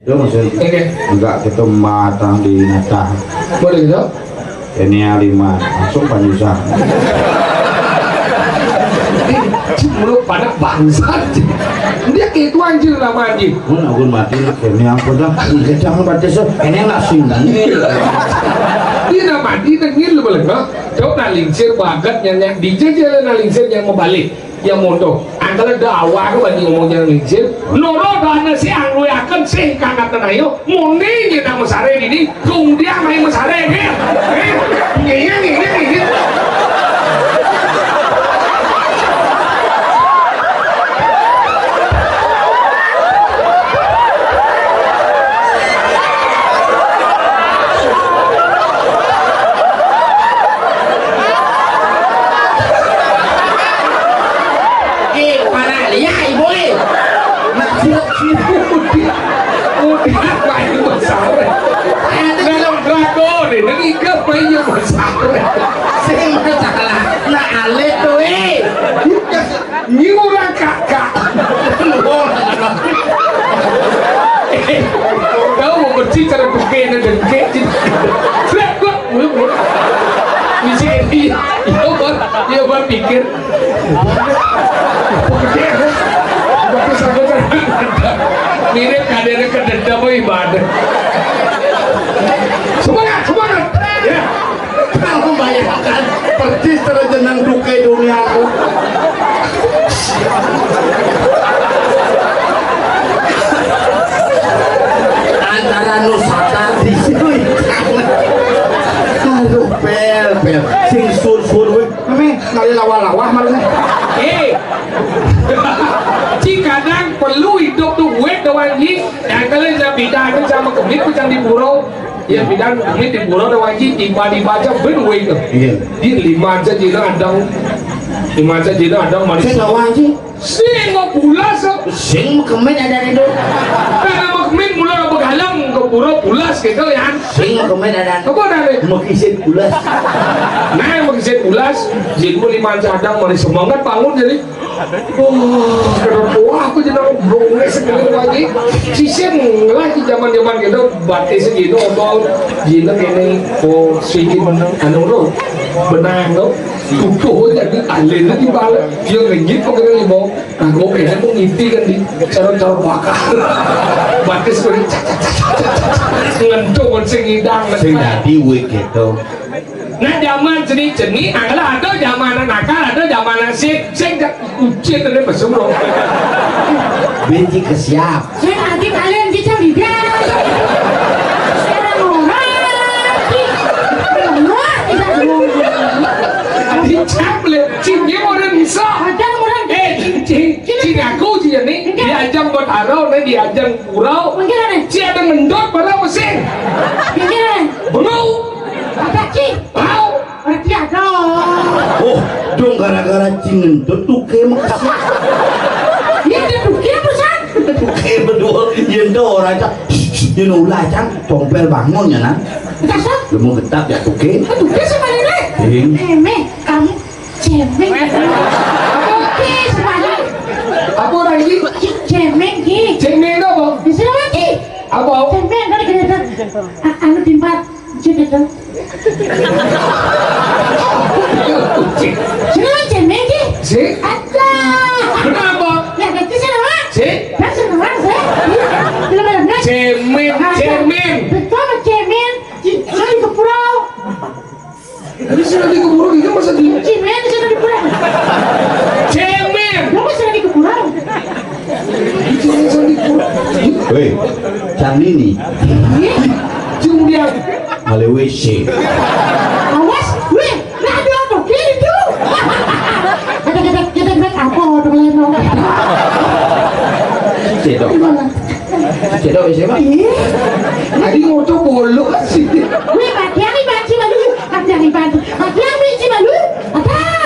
Itu maksudnya enggak kita matang di nata boleh gitu ini lima langsung panjang mulut pada bangsat dia kayak itu anjir nama anjing pun aku mati ini aku dah jangan baca so ini langsung dia nama dia tengil lu boleh nggak coba nalingsir banget yang DJ jalan nalingsir yang mau balik yang mondo antara dakwah ke banding ngomongnya nalingsir noro dana si anglu akan sih kangat tenayo moni nya nama sare ini kung dia main masare nih ini orang kakak kau mau berci cara bukan dan kecil siap kok bisa dia berpikir mirip kadernya kedenda mau ibadah semangat ya kalau membayangkan persis terjenang dukai dunia aku antara Nusata di sini aduh pel sing sur we kali lawa-lawa malah kadang perlu hidup tuh wet doang ini yang kalian yang bidang sama kemit pun yang di pulau ya bidang kemit di pulau doang ini tiba-tiba aja berway tuh di lima aja jadi ada manis saya lawan sih sing mau pulas sing kemit ada itu karena mau kemit mulai begalang ke pulau pulas gitu ya sing kemit ada apa ada mau kisit pulas nah mau kisit pulas jadi lima aja ada manis semangat bangun jadi wah aku jadi brongnya sekali lagi sisen lagi zaman gitu batis segitu otol jina ini sedikit anu lo benang lo tuh jadi alena di balik dia ngejit kok kena limau nah gue kayaknya tuh ngiti kan di cara bakar batis gue ngentuk sing hidang sing dadi wik gitu nah zaman jenis adalah ada zaman nakal ada zaman sing ucit dari bersumro benci kesiap saya nanti kalian bisa lihat sekarang dicap le cingnya orang bisa cing aku cing ini diajang buat arau nih diajang purau cing ada mendot pada mesin bengau apa sih? Mau? Berarti ada. oh dong gara-gara cingen tuh makasih Iya dia dukir pesan. tuke berdua yendo orang cak yendo ulah cang tompel bangun ya nah Kasar. lu mau getap ya tuke Dukir sama nenek. Kamu cemeng. Oke semuanya. Apa orang ini? Cemeng ki. Cengeng apa? Di sini lagi. Apa? Cemeng dari kedepan. Anu timpat. Sini cemeng ki. Si? Ada. Kenapa? Ya nanti saya nama. Si? Saya nama saya. Belum ada. Cemeng. Betul cemeng. Saya ke pulau. Ini sudah di keburu gitu masa di Cemeng saya di pulau. Cemeng. Kamu saya di pulau. weh cang ini Cuma dia ale WC Awas, weh, nggak ada apa kiri tuh. Kita apa orang lain mau? cedok WC mah tadi ngoto bolok sih. Weh, matiang banci malu, matiang banci malu. Apa?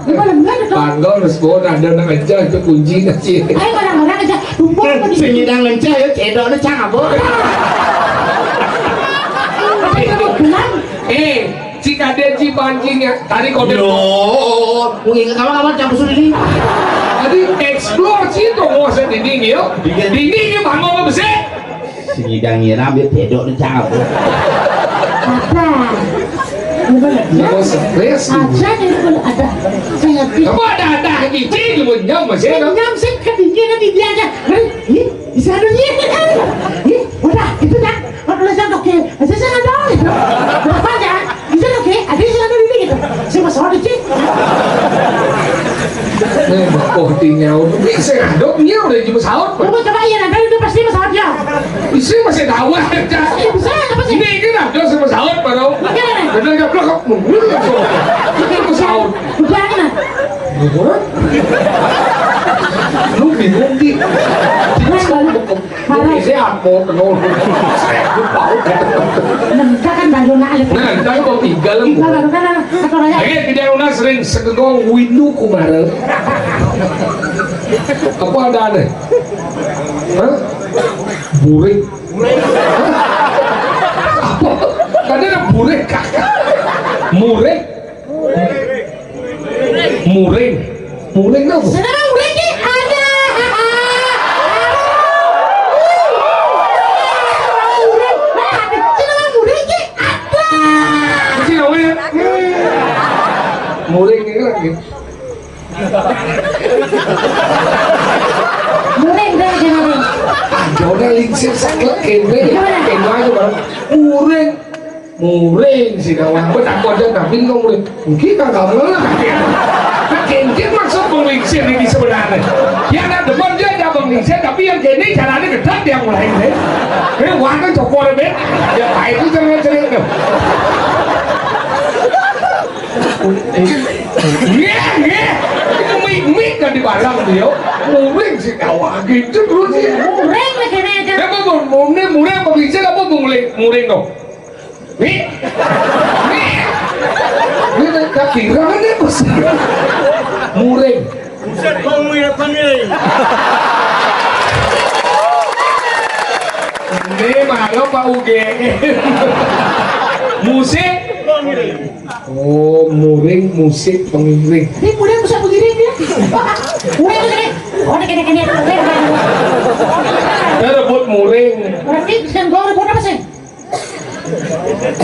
Gimana benar tuh? Tanggal harus bawa ada aja itu kunci sih. Ayo orang-orang aja, lupa tadi. senyidang lencah ya cedok cang apa si kade si pancing ya tadi kode no mungkin kawan-kawan campur ini tadi explore sih tuh mau sedih yuk dinding bangun apa sih Singidang ngira biar pedok ni cakap. Ada. Gimana? Lo stres. Ada ni pun ada. Saya ngerti. Kamu ada gitu juga nyam masih no. Nyam sih ketinggian nanti dia aja. Ih, bisa ada ni. Ih, udah itu dah. Kalau saya okey, saya sana dong. Berapa aja? Bisa okey? Ada saya ada ni gitu. Saya masuk ada cik. Nih, oh tinggal. Bisa ngadok dia udah cuma sahut. Coba coba ya nanti itu pasti masuk aja. Bisa masih tahu aja. Bisa apa sih? Ini kan ada sama sahut baru. Bagaimana? Bener nggak blok mungkin itu sahut. Udah kan? Lu bingung di. Ini sehat mau kenal. Kita kan baru nak ada. Nah, kita mau tinggal Kita baru kan aku raya. Lagi tidak una sering segegong windu kumara. Apa ada aneh? Hah? Burik. Apa? Kadang ada burik kakak. Muring. Muring. Muring apa? Saudara murid ni ada. Saudara murid ni ada. Mesti namanya. Muring ni lagi. Murid dah kenapa? Jodoh lincir sakit kene. Kene aja barang. Muring sih kawan. Gue tak kau jangan tapi kau muring. Mungkin kan kamu lah. Kencing maksud menglingsir ini sebenarnya. Yang ada depan dia ada menglingsir tapi yang kene jalannya ketat yang lain deh. Ini warna cokor deh. Ya baik itu cerita deh. Nge, itu mik kan di barang dia. Muring sih kawan gitu terus sih. Murid lagi ni ada. Ya apa muring menglingsir apa muring dong? Nih, tak kira ni pasti muring. Buset kau yang panggil. Ini mana Pak Uge? Musik. Oh, muring musik pengiring. Ni murid bisa begini dia. Murid begini. Oh, ni kena. Dia rebut muring. Berarti sekarang kau rebut apa sih?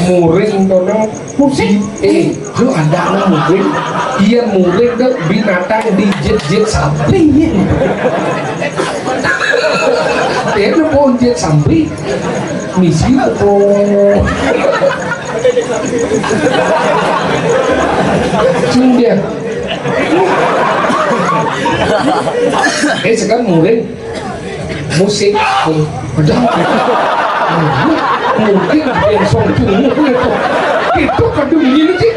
Muring orang Musik. lu ada anak muring. Iya muring tu binatang dijet sampai. Dia tu pun jet sampai. Misi tu. Cung dia. Sekarang muring musik padahal mungkin yang song tunggu itu kan begini sih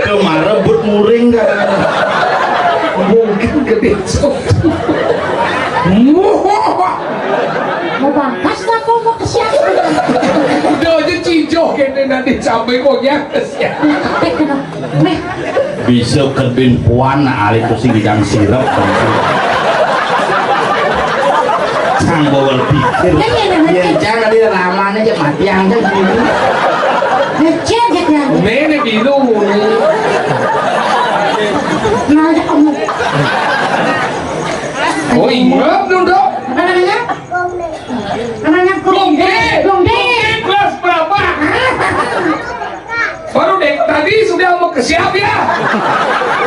Kemar rebut muring kan. mungkin gede song Mau bangkas tak kau mau ke siapa? udah aja cincok kene nanti sampai koknya Bisa kerbin puan ali tu singidang sirap. Sang bawal pikir. Ya jangan dia ramanya je mati yang je gini. Kecil je kan? Nenek biru ni Mau je kamu. oh ingat tu dok Apa namanya? Namanya Gongge. Gongge. Kelas berapa? Baru dek tadi sudah mau ke siap ya.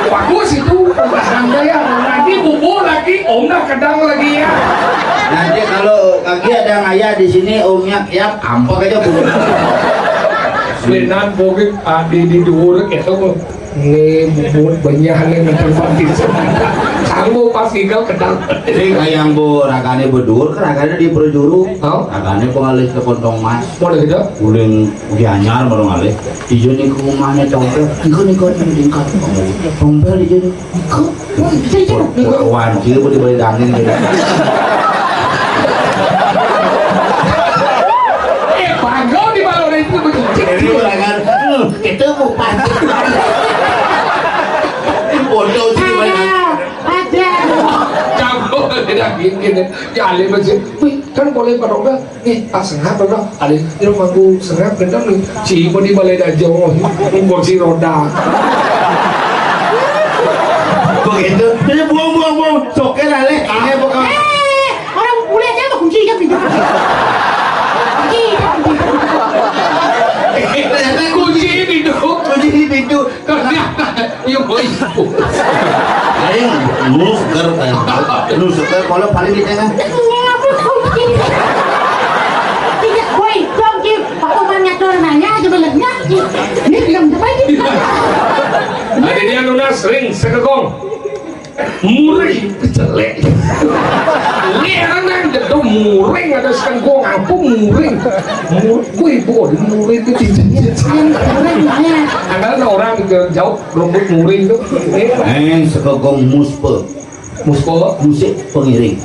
Bagus itu anda ya. Nanti bubur lagi, om dah kadang lagi ya. Nanti kalau kaki ada ngaya di sini omnya ya ampak aja bu. Lenan bogek di dhuwur itu ne bubur banyak yang terbanting. Sanggup pas tinggal kedang. Jadi kayak bu ragane bedur, kan ragane di Projuru. Oh. Ragane pengalih ke Kontong Mas. Mau dah kita? Uling dianyar baru ngalih. Ijo ni ke rumahnya tompel. Ikut tingkat. Tompel ijo ni. Ikut. Wajib boleh balik dangin gitu. Bangga di balon itu begitu. Jadi ragan kita mau pancing. Bodoh sih banyak. Ada. Campur tidak gini. Jali macam, kan boleh barangga. Pas sengap barang. Ada di rumahku sengap kadang ni. Cuma di balai dah jauh. Kursi roda. Begitu. Dia buang. soke lale ini bukan orang bule aja mau kunci kan pintu. Kunci. Kunci pintu. kunci di pintu Iya boy. aing nu seger nu seger kalau paling di tengah Ngapa kunci? Tidak, boy, kunci. Pak Oman ngatur nanya aja belaknya. Ini belum sampai di. Ada dia nuna sering sekegong. Muring jelek. Lihat nang jatuh muring ada sekegong apa muring. Gue bukan muring itu tidak. Ada orang jauh rambut muring tuh. sekegong muspe musik pengiring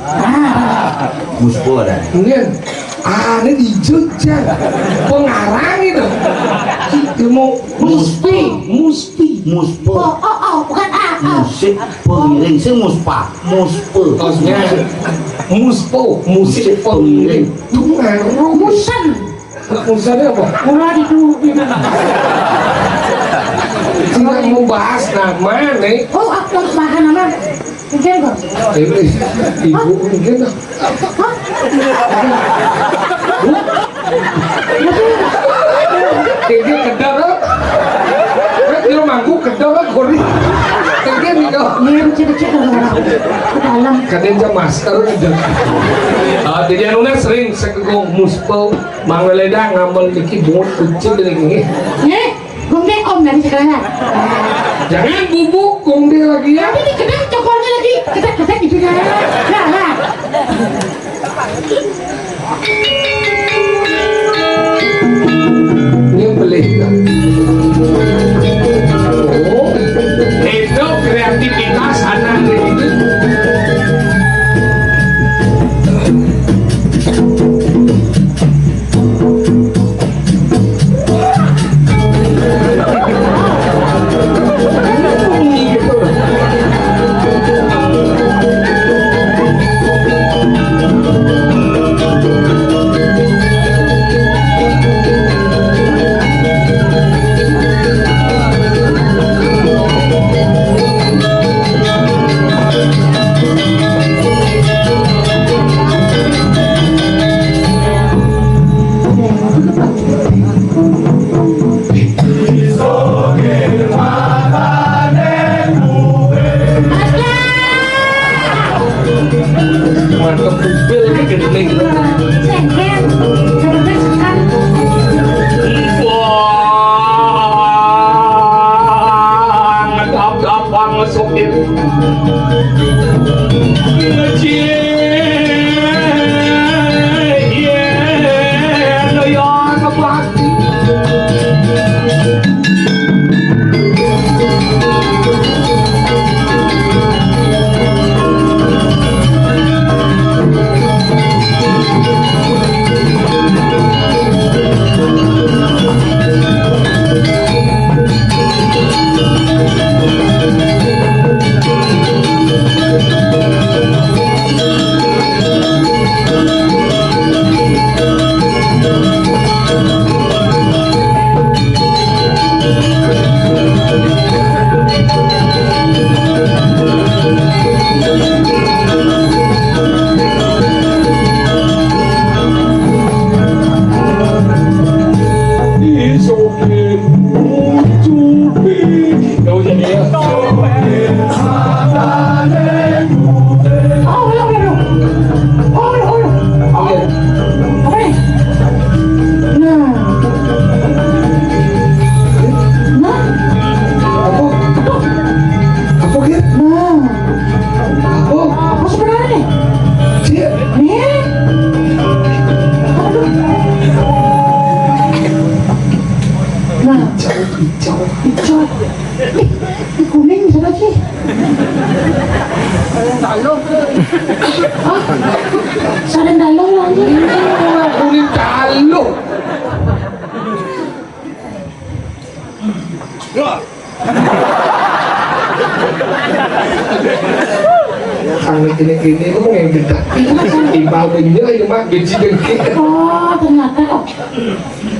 muspe ada Kemudian ini di Jogja pengarang itu mau muspi muspe Bukan A. musik pengiring sing muspa muspe Tosnya musik pengiring itu ngaruh Musan. musannya apa? Mula itu. Tidak mau bahas nama nih Oh, aku harus makan nama. Mungkin kok. ibu mungkin Hah? Kayaknya kedar lah dia manggu kedar lah kori kayaknya nih kok Iya, cek ke dalam. katanya masker aja jadi anuna sering sekegong muspel mangeleda ngambil niki bungut kucing dari gini Gongde om dari sekarang. jangan bubuk gongde lagi ya Tapi ini kedai cokolnya lagi. Kedai gitu ya. Lah. ini beli oh itu kreativitas anak ini mantap mobil ini gede Sengkel. Sebenarnya sekan. wah ngedap-dap ngesuk itu Sarang dalong lagi. kulit talo Ang kini-kini ko ngayon kita ibabin niya yung mga gaji ng kita Oh, ternyata kok.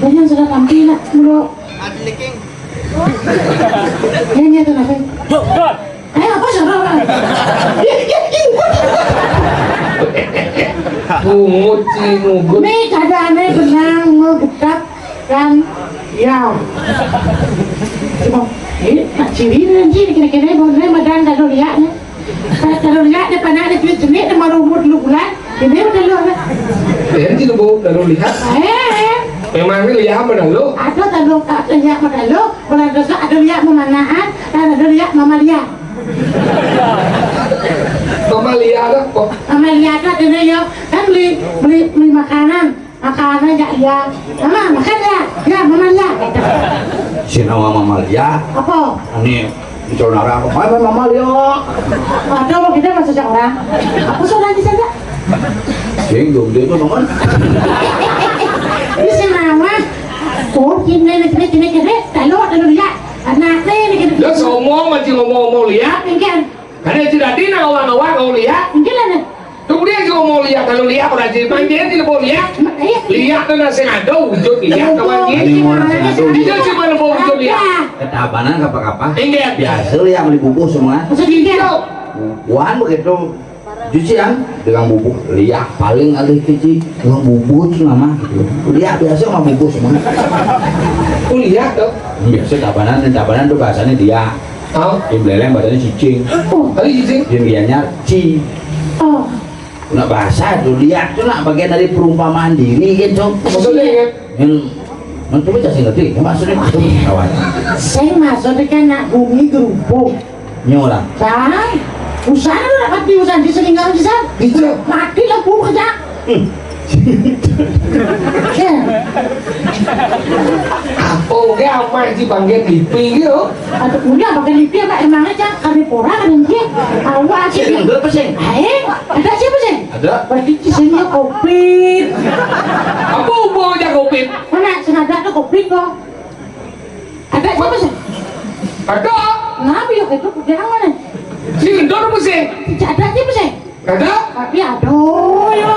Banyak sudah tampilan, bro. Ini tuh apa? apa sih orang? Mungut sih mungut. Nih keadaannya benang ngegetak dan ya. Ini tak ciri nanti kira-kira boleh badan kalau lihatnya. Kalau lihatnya pada ada jenis sama rumput lu bulan, ini udah lu ada. Lihat sih lu kalau lihat. Memang ini lihat mana lu? Ada kalau tak lihat pada lu, bulan dosa ada lihat memanaan dan ada lihat mama lihat. Mama lihat kok. Mama lihat lah ini yo, kan beli makanan ya ya. Mama makan ya mama lihat. Sinawa mamalia. Apa? Ini bicara apa? Apa mamalia? Ada mau kita masuk orang. Apa sudah di sana? Singgung dia tuh teman. Ini senawa. Oh, kini, kalau lihat anaknya ini Dia ngomong masih ngomong lihat. mungkin Karena tidak dina orang-orang kau lihat. lah. Kemudian kalau mau lihat kalau lihat orang jadi panjang tidak mau lihat. Lihat tu nasi ada wujud lihat kawan Ini orang sengaja. Dia cuma mau wujud lihat. Ketabanan apa-apa. Ingat. Biasa lihat beli bubuk semua. Maksud dia. Wan begitu cucian dengan bubuk lihat paling alih kecil dengan bubuk itu nama gitu. Lihat biasa sama bubuk semua. Kau lihat tu. Biasa tabanan tuh bahasanya dia. Oh, Yang beleleng badannya cicing. hari ini. Yang dianya ci. Oh, Nak bahasa itu lihat itu nak bagian dari perumpamaan diri gitu. Maksudnya ingat. Yang mencoba jadi ngerti. Maksudnya itu kawan. saya maksudnya kan nak bumi gerupuk. Nyolang. Kan? Usaha lu dapat di usaha di selingkuh di sana. Bisa. Mati lah bumi kerja. Ya. Oh, dia apa sih panggil lipi gitu? Ada punya pakai lipi apa emangnya cak kami pora kan dia. Awal sih. Sing berapa sing? Ada siapa sih? Ada. Berarti sini kopit. Apa hubungannya covid? Mana sengaja tuh kopit kok. Ada siapa sih? Ada. Kenapa ya itu jangan mana? Si Indor apa sih? Tidak ada siapa sih? Ada. Tapi aduh ya.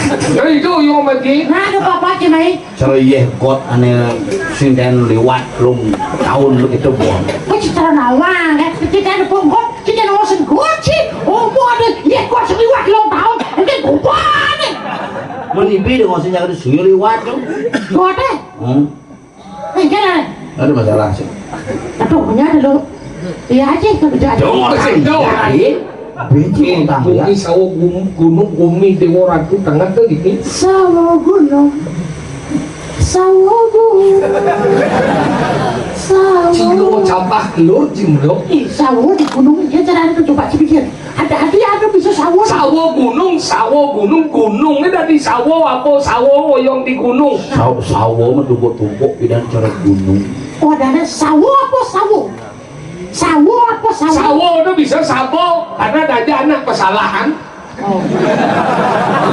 Jadi itu yang mati. Nah ada apa aja mai? Kalau iya kot aneh sing dan lewat belum tahun begitu buang. Kau cita nawang kan? Cita ada pungkot, cita ada wasan kuat sih. Oh mau ada ya kuat seliwat long tahun. Ini kuat nih. Menipi dengan sing jangan sunyi lewat tuh. Kuat deh. Jangan. Ada masalah sih. Aduh punya dulu. Iya aja kalau jadi. Dong, sih dong. Benci utang ya. Bumi sawah gunung bumi dewa ratu tangan tuh gini. Sawah gunung. Sawah gunung. Cilo Sawah. campah lo cilo. Sawah di gunung dia cara itu coba dipikir. Ada bisa sawah. Sawah gunung gunung ini dari sawah apa sawah yang di gunung. Sawo mendumpuk-tumpuk pindah cara gunung. Oh ada sawah apa sawah? Sawah apa sawah? Sawah itu bisa sabo karena ada anak kesalahan. Oh.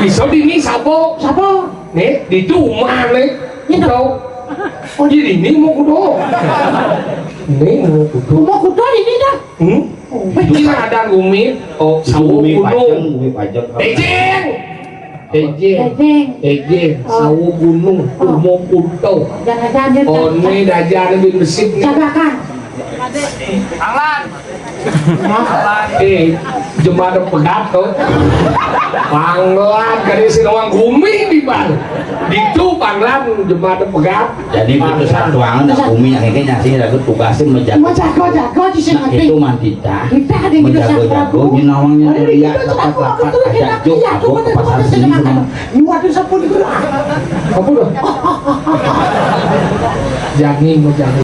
Bisa dini sabo. Sawah. Nih di rumah nih. Ini Kau. Oh Jadi ini mau kudo. Ini mau kudo. mau kuda ini dah. Ini kan ada gumi. Oh sawah gunung. Bumi pajak. Ejeng. Ejeng. Sawah gunung. Umum kudo. Jangan dia. Oh ini dajar di mesir nih. Cagakan. Jemaah pegat tuh. Panglan kali si orang gumi di bar. Itu panglan jemaah pegat. Jadi itu satu angan nak bumi yang kayaknya sih ada tugasnya Jago di sini. itu mantita. Kita ada yang Menjago-jago nyinawangnya lihat lapat-lapat ajak jok aku ke pasar sini semua. Nyuat itu sepuluh. Apa dah? Jangan mau jangan.